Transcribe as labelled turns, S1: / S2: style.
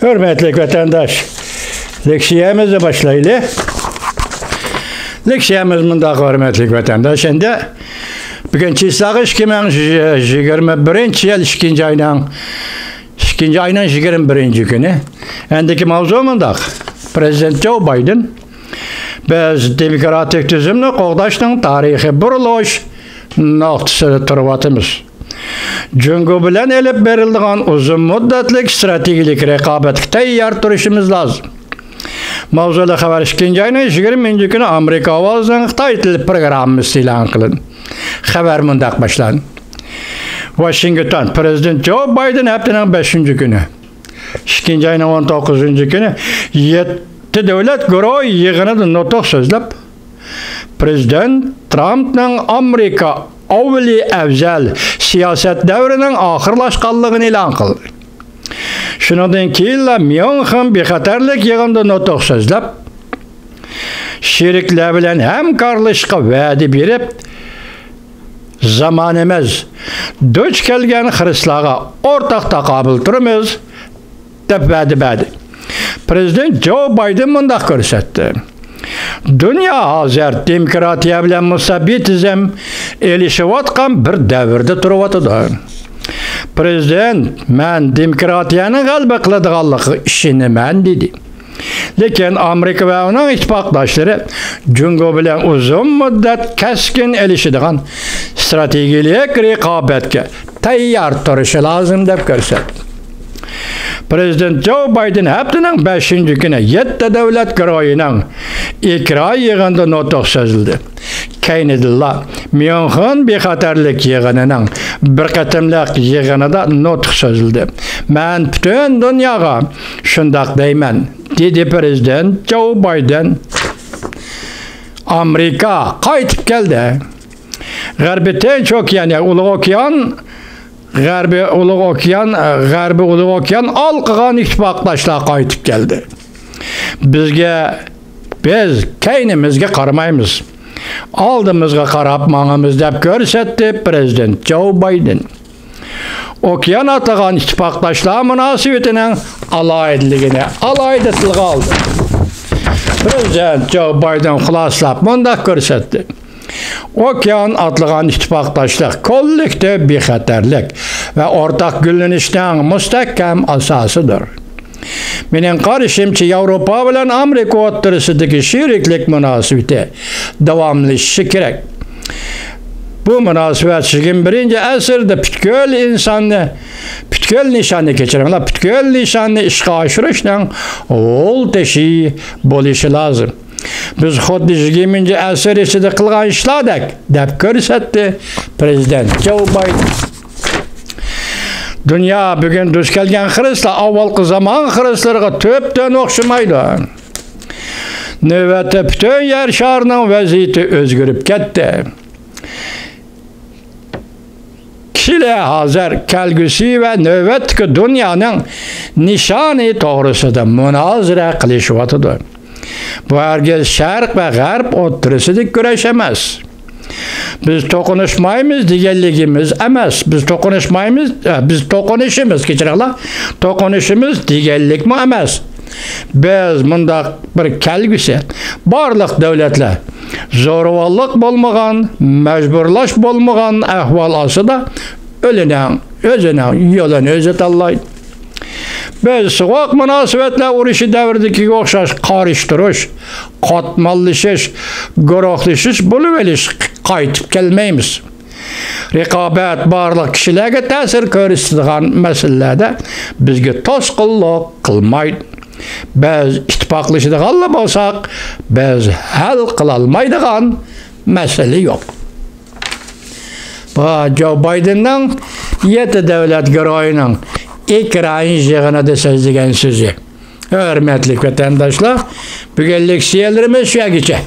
S1: Hürmetli vatandaş, leksiyemize başlayalım. Leksiyemiz bunda hürmetli vatandaş. Şimdi bugün çislağış 2021 yıl 2. ayının 21. günü. Endiki mavzu bunda. Prezident Joe Biden biz demokratik tüzümlü qoğdaşның tarihi buruluş noktasında turvatımız. Cüngü bilen elip berildiğin uzun müddetlik stratejilik rekabetki tayyar turuşumuz lazım. Mavzulu haber 2. ayının 20. günü Amerika avazının Xitay tili programımız ilan kılın. Haber mundaq başlan. Washington, Prezident Joe Biden haftanın 5. günü. 2. ayının 19. günü 7 devlet güroğu yığını notuq sözlep Prezident Trump'ның Amerika avli evzel siyaset devrinin ahırlaşqanlığını ilan kıldı. Şundan keyin München bexatarlik yığında notuq sözlep şerikler bilen hemkarlışqa va'da berip zamanımız duch kelgan xrislaga ortaq taqabul turimiz deb va'da berdi. Prezident Joe Biden mundaq ko'rsatdi. Dünya hazır demokratiya bilen musabitizm elişivatqan bir davrda turvatıdır. Prezident, men demokratiyanın galba qiladiganligi ishonaman dedi. Lekin Amerika ve onun ittifaqdoshları Cüngü bilen uzun müddet keskin elişidigan stratejilik rekabetga tayyar turishi lazım deb ko'rsatdi. Prezident Joe Biden haftanın 5. günü 7 devlet güroğunun ikra yığında notuq sözüldü. Keynidilla München bexatarlik yığınının bir qatimliq yığınında notuq sözüldü. Men bütün dünyaga şundaq deyman, dedi Prezident Joe Biden. Amerika qaytib keldi. G'arbiy Tinch okeani, Ulug' okean G'arbiy Ulug' okean alqıgan ittifaqdoshlar qaytib keldi. Biz keynimizga qaramaymiz. Aldımızga qarab mağımız deb ko'rsatdi Prezident Joe Biden. Okean atlagan ittifaqdoshlar munosabatinin alayda tilga oldi. Prezident Joe Biden xuloslab mundaq ko'rsatdi. Okean atlagan ittifaqdoshlik kollektiv bexatarlik ve ortak güllenişning mustahkam asasıdır. Mening qarashimcha Avropa bilan Amerika o'rtasidagi sheriklik munosabati davomlashishi kerak. Bu munosabat 21. asrda butkul nishonni ishga oshirishning yo'l teshi bo'lishi lozim. Biz xuddi 20. asr ichida qilgan ishlardek deb ko'rsatdi Prezident Joe Biden. Dünya bugün duch kelgan xrislaar avvalgi zaman xrislariga topdan o'xshamaydi. Navbatda butun yer sharining vaziyati o'zgarib ketdi. Kishilar hozir kelgusi va navbatdagi dunyoning nishoni to'g'risida munozara qilishyapti. Bu hargiz sharq va g'arb o'rtasida kurash emas. Biz to'qnashmaymiz deganligimiz emas. Biz to'qnashimiz deganlikmi emas. Biz bundaq bir kelgusi barliq davlatlar zo'ravonlik bo'lmagan, majburlash bo'lmagan ahvol ostida o'zining yo'lini o'zi tanlaydi. Biz so'q munosabatlar urushi davridagi o'xshash qarishtirish, qatmallashish, guruhlashish bo'lib olish qaytib kelmaymiz. Raqobat barliq kishilarga ta'sir ko'rsatadigan masalalarda bizga to'sqinlik qilmaydi. Biz ittifoqlashadigan bo'lsak, biz hal qila olmaydigan masala yo'q. Bu Joe Bidenning 7 davlat gurohining ekran yig'inida so'zlagan so'zi. Hurmatli vatandoshlar, bugun leksiyalarimiz shu yergacha.